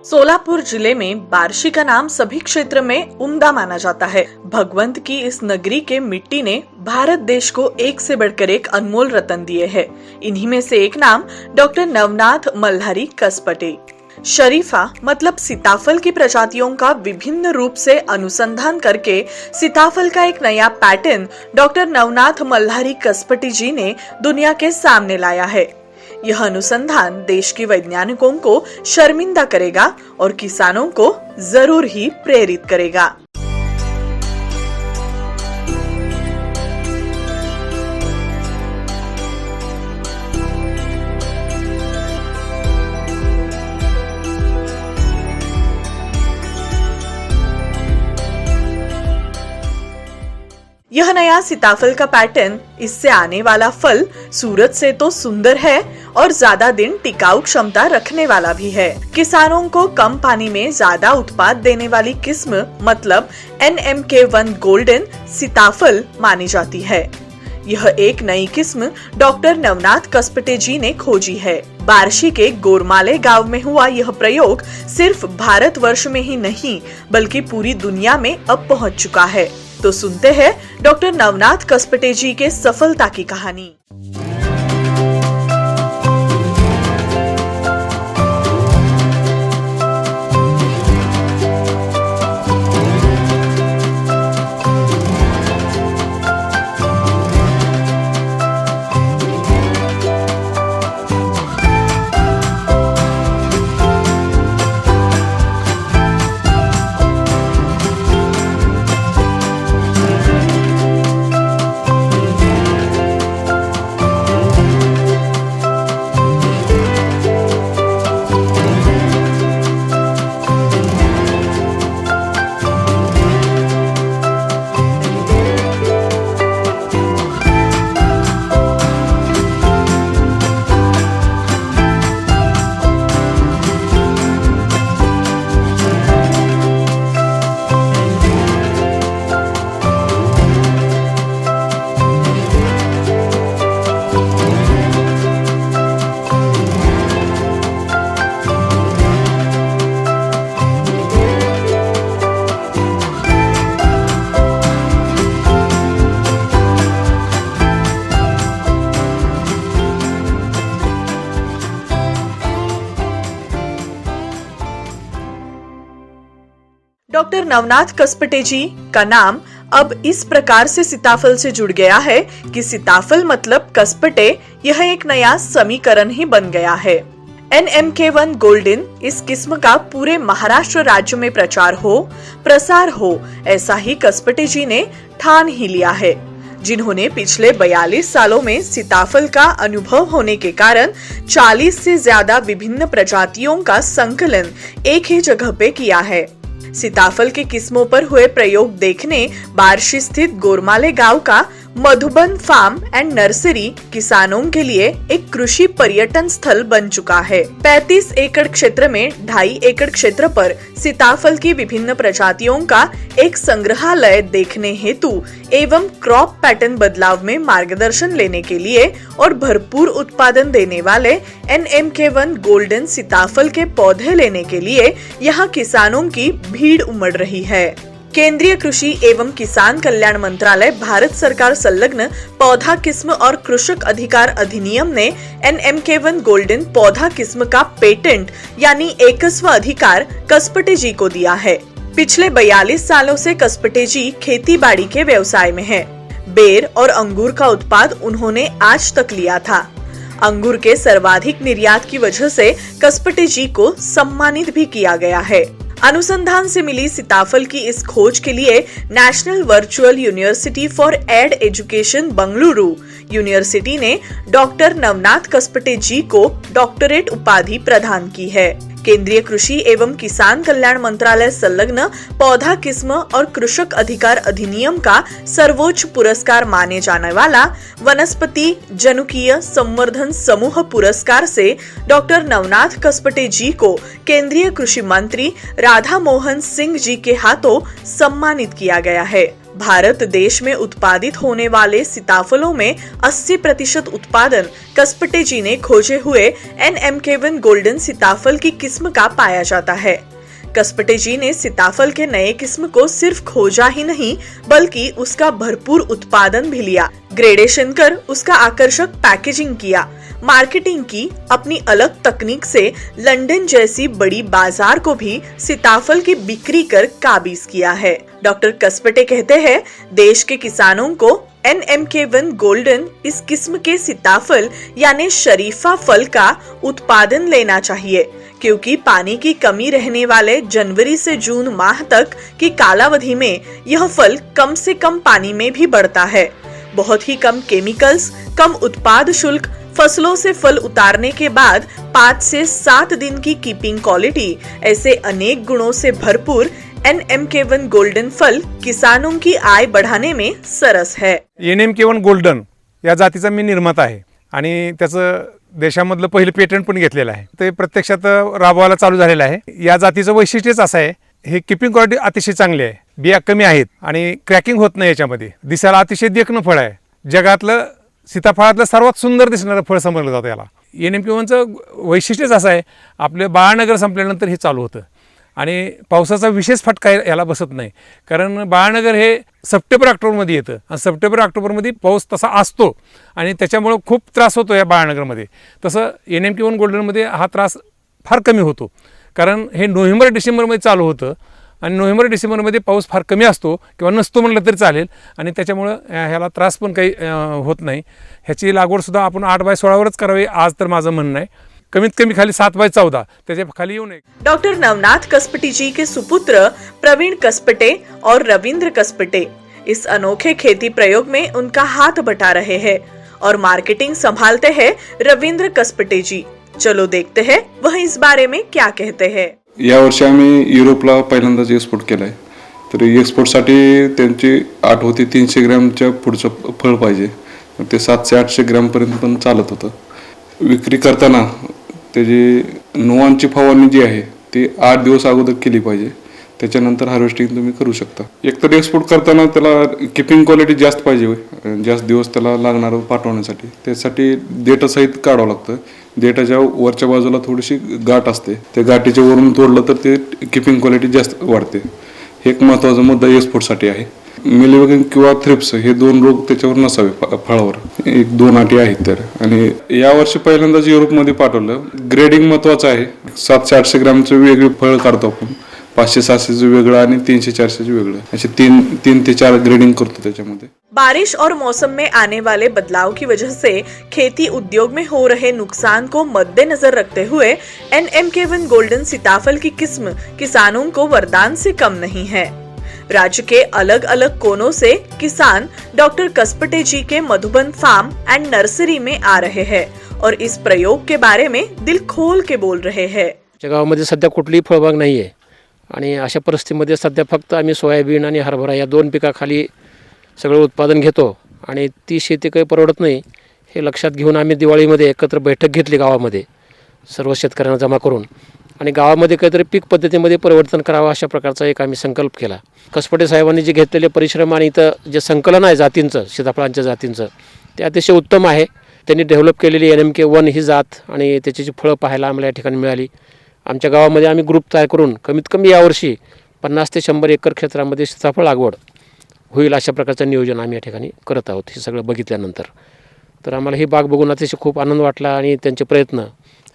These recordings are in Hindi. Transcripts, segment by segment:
सोलापुर जिले में बार्शी का नाम सभी क्षेत्र में उम्दा माना जाता है। भगवंत की इस नगरी के मिट्टी ने भारत देश को एक से बढ़कर एक अनमोल रतन दिए हैं। इन्हीं में से एक नाम डॉक्टर नवनाथ मल्हारी कसपटे। शरीफा मतलब सीताफल की प्रजातियों का विभिन्न रूप से अनुसंधान करके सीताफल का एक नया पैटर्न डॉक्टर नवनाथ मल्हारी कसपटे जी ने दुनिया के सामने लाया है। यह अनुसंधान देश के वैज्ञानिकों को शर्मिंदा करेगा और किसानों को जरूर ही प्रेरित करेगा। यह नया सीताफल का पैटर्न, इससे आने वाला फल सूरत से तो सुंदर है और ज्यादा दिन टिकाऊ क्षमता रखने वाला भी है। किसानों को कम पानी में ज्यादा उत्पाद देने वाली किस्म मतलब NMK1 गोल्डन सीताफल मानी जाती है। यह एक नई किस्म डॉक्टर नवनाथ कसपटे जी ने खोजी है। बार्शी के गोरमाले गांव में हुआ यह प्रयोग सिर्फ भारतवर्ष में ही नहीं बल्कि पूरी दुनिया में अब पहुंच चुका है। तो सुनते हैं डॉक्टर नवनाथ कसपटे जी के सफलता की कहानी। डॉक्टर नवनाथ कसपटे जी का नाम अब इस प्रकार से सीताफल से जुड़ गया है कि सीताफल मतलब कसपटे, यह एक नया समीकरण ही बन गया है। NMK1 गोल्डन इस किस्म का पूरे महाराष्ट्र राज्य में प्रसार हो ऐसा ही कसपटे जी ने ठान ही लिया है। जिन्होंने पिछले 42 सालों में सीताफल का अनुभव होने के कारण 40 से ज्यादा विभिन्न प्रजातियों का संकलन एक ही जगह पे किया है। सीताफल के किस्मों पर हुए प्रयोग देखने बार्शी स्थित गोरमाले गांव का मधुबन फार्म एंड नर्सरी किसानों के लिए एक कृषि पर्यटन स्थल बन चुका है। 35 एकड़ क्षेत्र में 2.5 एकड़ क्षेत्र पर सीताफल की विभिन्न प्रजातियों का एक संग्रहालय देखने हेतु एवं क्रॉप पैटर्न बदलाव में मार्गदर्शन लेने के लिए और भरपूर उत्पादन देने वाले NMK1 गोल्डन सीताफल के पौधे लेने के लिए यहाँ किसानों की भीड़ उमड़ रही है। केंद्रीय कृषि एवं किसान कल्याण मंत्रालय भारत सरकार संलग्न पौधा किस्म और कृषक अधिकार अधिनियम ने NMK1 गोल्डन पौधा किस्म का पेटेंट यानी एकस्व अधिकार कसपटे जी को दिया है। पिछले 42 सालों से कसपटे जी खेती बाड़ी के व्यवसाय में है। बेर और अंगूर का उत्पाद उन्होंने आज तक लिया था। अंगूर के सर्वाधिक निर्यात की वजह से कसपटे जी को सम्मानित भी किया गया है। अनुसंधान से मिली सीताफल की इस खोज के लिए national virtual university for ed education Bengaluru university ने डॉक्टर नवनाथ कसपटे जी को डॉक्टरेट उपाधि प्रदान की है। केंद्रीय कृषि एवं किसान कल्याण मंत्रालय संलग्न पौधा किस्म और कृषक अधिकार अधिनियम का सर्वोच्च पुरस्कार माने जाने वाला वनस्पति जनुकीय संवर्धन समूह पुरस्कार से डॉक्टर नवनाथ कसपटे जी को केंद्रीय कृषि मंत्री राधा मोहन सिंह जी के हाथों सम्मानित किया गया है। भारत देश में उत्पादित होने वाले सीताफलों में 80% उत्पादन कसपटे जी ने खोजे हुए NMK1 गोल्डन सीताफल की किस्म का पाया जाता है। कसपटे जी ने सीताफल के नए किस्म को सिर्फ खोजा ही नहीं बल्कि उसका भरपूर उत्पादन भी लिया, ग्रेडेशन कर उसका आकर्षक पैकेजिंग किया, मार्केटिंग की, अपनी अलग तकनीक से लंदन जैसी बड़ी बाजार को भी सीताफल की बिक्री कर काबिज किया है। डॉक्टर कसपटे कहते हैं, देश के किसानों को NMK1 गोल्डन इस किस्म के सीताफल यानी शरीफा फल का उत्पादन लेना चाहिए, क्योंकि पानी की कमी रहने वाले जनवरी से जून माह तक की कालावधि में यह फल कम से कम पानी में भी बढ़ता है। बहुत ही कम केमिकल्स, कम उत्पाद शुल्क, फसलों से फल उतारने के बाद 5 से 7 दिन की कीपिंग क्वालिटी, ऐसे अनेक गुणों से भरपूर NMK1 गोल्डन फल किसानों की आय बढ़ाने में सरस है। NMK1 गोल्डन या जातीचा मी निर्माता आहे आणि त्याचं देशामधलं पहिलं पेटंट पण घेतलेलं आहे। ते प्रत्यक्षात राबवायला चालू झालेलं आहे। या जातीचं वैशिष्ट्यच असं आहे, हे कीपिंग क्वालिटी अतिशय चांगली आहे, बिया कमी आहेत आणि क्रॅकिंग होत नाही याच्यामध्ये। दिसायला अतिशय देखणं फळ आहे, जगातलं सीताफळातलं सर्वात सुंदर दिसणारं फळ समजलं जातं याला। NMK1चं वैशिष्ट्यच असं आहे, आपले बाळनगर संपल्यानंतर हे चालू होतं आणि पावसाचा विशेष फटका याला बसत नाही, कारण बाळनगर हे सप्टेंबर ऑक्टोबरमध्ये येतं आणि सप्टेंबर ऑक्टोबरमध्ये पाऊस तसा असतो आणि त्याच्यामुळे खूप त्रास होतो या बाळनगरमध्ये। तसं NMK1 गोल्डनमध्ये हा त्रास फार कमी होतो, कारण हे नोव्हेंबर डिसेंबरमध्ये चालू होतं आणि नोव्हेंबर डिसेंबरमध्ये पाऊस फार कमी असतो किंवा नसतो म्हटलं तरी चालेल आणि त्याच्यामुळं ह्याला त्रास पण काही होत नाही। ह्याची लागवडसुद्धा आपण 8x16वरच करावी आज तर माझं म्हणणं आहे, कमीत कमी खाली 7x14 त्याच्या खाली येऊ नये। डॉक्टर नवनाथ कसपटे जी के सुपुत्र प्रवीण कसपटे और रविंद्र कसपटे इस अनोखे खेती प्रयोग में उनका हाथ बटा रहे हैं और मार्केटिंग संभालते हैं रविंद्र कसपटे जी। चलो देखते हैं वह इस बारे में क्या कहते हैं। या वर्षी आम्ही युरोपला पहिल्यांदाच एक्सपोर्ट केलाय, तर एक्सपोर्टसाठी त्यांची अट होती 300 ग्रॅमच्या पुढचं फळ पाहिजे, ते 700 800 ग्रॅमपर्यंत पण चालत होतं। विक्री करताना त्याची नुवांची फवारणी जी आहे ती 8 दिवस अगोदर केली पाहिजे, त्याच्यानंतर हार्वेस्टिंग तुम्ही करू शकता। एकतर एक्सपोर्ट करताना त्याला कीपिंग क्वालिटी जास्त पाहिजे, जास्त दिवस त्याला लागणार पाठवण्यासाठी, त्यासाठी देठासहित काढावं लागतं। देठाच्या वरच्या बाजूला थोडीशी गाठ असते, त्या गाठीच्या वरून तोडलं तर ते कीपिंग क्वालिटी जास्त वाढते। हे एक महत्त्वाचा मुद्दा एक्सपोर्टसाठी आहे। मिलीबग किंवा थ्रिप्स हे 2 रोग त्याच्यावर नसावे फळावर, 1-2 अटी आहेत तर। आणि यावर्षी पहिल्यांदाच युरोपमध्ये पाठवलं। ग्रेडिंग महत्त्वाचं आहे, 700-800 ग्रॅमचं वेगळे फळ काढतो आपण, 500-700चं वेगळं आणि 300-400चं वेगळं, असे 3 ते 4 ग्रेडिंग करतो त्याच्यामध्ये। बारिश और मौसम में आने वाले बदलाव की वजह से खेती उद्योग में हो रहे नुकसान को मद्देनजर रखते हुए NMK1 गोल्डन सीताफल की किस्म किसानों को वरदान से कम नहीं है। राज्य के अलग अलग कोनों से किसान डॉक्टर कसपटे जी के मधुबन फार्म एंड नर्सरी में आ रहे हैं और इस प्रयोग के बारे में दिल खोल के बोल रहे हैं। गावामध्ये सध्या कुठलीही फळबाग नाही आहे आणि अशा परिस्थितीमध्ये सध्या फक्त आम्ही सोयाबीन आणि हरभरा या 2 पिकाखाली सगळं उत्पादन घेतो आणि ती शेती काही परवडत नाही, हे लक्षात घेऊन आम्ही दिवाळीमध्ये एकत्र बैठक घेतली गावामध्ये सर्व शेतकऱ्यांना जमा करून, आणि गावामध्ये काहीतरी पीक पद्धतीमध्ये परिवर्तन करावं अशा प्रकारचा एक आम्ही संकल्प केला। कसपटे साहेबांनी जे घेतलेले परिश्रम आणि इथं जे संकलन आहे जातींचं, सीताफळांच्या जातींचं, ते अतिशय उत्तम आहे। त्यांनी डेव्हलप केलेली NMK1 ही जात आणि त्याची जी फळं पाहायला आम्हाला या ठिकाणी मिळाली। आमच्या गावामध्ये आम्ही ग्रुप तयार करून कमीत कमी यावर्षी 50 ते 100 एकर क्षेत्रामध्ये सीताफळ लागवड होईल अशा प्रकारचं नियोजन आम्ही या ठिकाणी करत आहोत। हे सगळं बघितल्यानंतर तर आम्हाला ही बाग बघून अतिशय खूप आनंद वाटला आणि त्यांचे प्रयत्न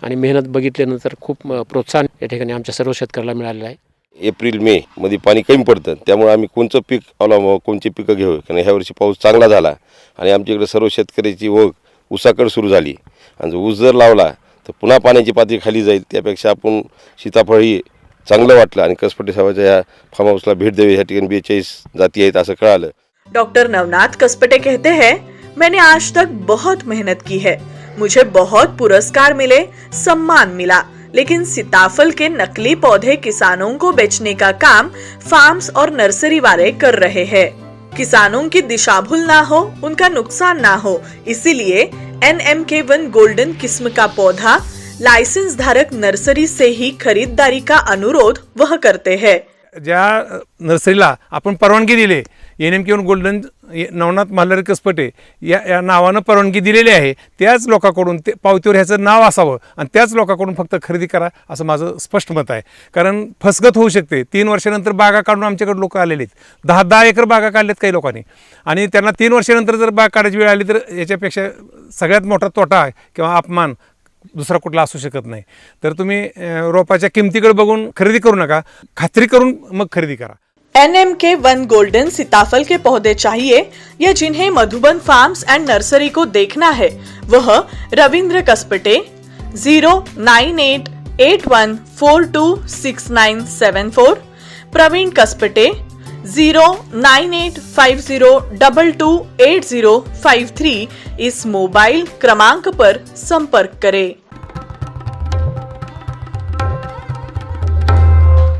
आणि मेहनत बघितल्यानंतर खूप प्रोत्साहन या ठिकाणी आमच्या सर्व शेतकऱ्याला मिळालेलं आहे। एप्रिल-मे मध्ये पाणी कमी पडतं, त्यामुळे आम्ही कोणचं पीक अवलंबावं, कोणची पिकं घेऊ, कारण ह्या वर्षी पाऊस चांगला झाला आणि आमच्या इकडे सर्व शेतकऱ्याची ओघ ऊसाकडे सुरू झाली आणि जो ऊस जर लावला तर पुन्हा पाण्याची पातळी खाली जाईल, त्यापेक्षा आपण सीताफळ ही चांगलं वाटलं आणि कसपटे साहेबांच्या या फार्म हाऊसला भेट द्यावी। या ठिकाणी 42 जाती आहेत असं कळालं। डॉक्टर नवनाथ कसपटे कहते हैं, मैंने आज तक बहुत मेहनत की है, मुझे बहुत पुरस्कार मिले, सम्मान मिला, लेकिन सीताफल के नकली पौधे किसानों को बेचने का काम फार्म्स और नर्सरी वाले कर रहे हैं। किसानों की दिशाभूल ना हो, उनका नुकसान ना हो, इसीलिए NMK1 गोल्डन किस्म का पौधा लाइसेंस धारक नर्सरी से ही खरीदारी का अनुरोध वह करते हैं। ज्या नर्सरीला आपण परवानगी दिली NMK1 गोल्डन नवनाथ मल्हारी कसपटे या नावानं परवानगी दिलेली आहे. त्याच लोकांकडून ते पावतीवर ह्याचं नाव असावं आणि त्याच लोकांकडून फक्त खरेदी करा असं माझं स्पष्ट मत आहे. कारण फसगत होऊ शकते. 3 वर्षानंतर बागा काढून आमच्याकडे लोक आलेले आहेत. 10 एकर बागा काढल्यात काही लोकांनी आणि त्यांना 3 वर्षानंतर जर बाग काढायची वेळ आली तर याच्यापेक्षा सगळ्यात मोठा तोटा किंवा अपमान दुसरा कुठला असू शकत नाही. तर तुम्ही रोपाच्या किमतीकडे बघून खरेदी करू नका, खात्री करून मग खरेदी करा. NMK1 गोल्डन सीताफल के पौधे चाहिए या जिन्हें मधुबन फार्म्स एंड नर्सरी को देखना है वह रविंद्र कसपटे 09881426974, प्रवीण कसपटे 09850228053 इस मोबाइल क्रमांक पर संपर्क करें.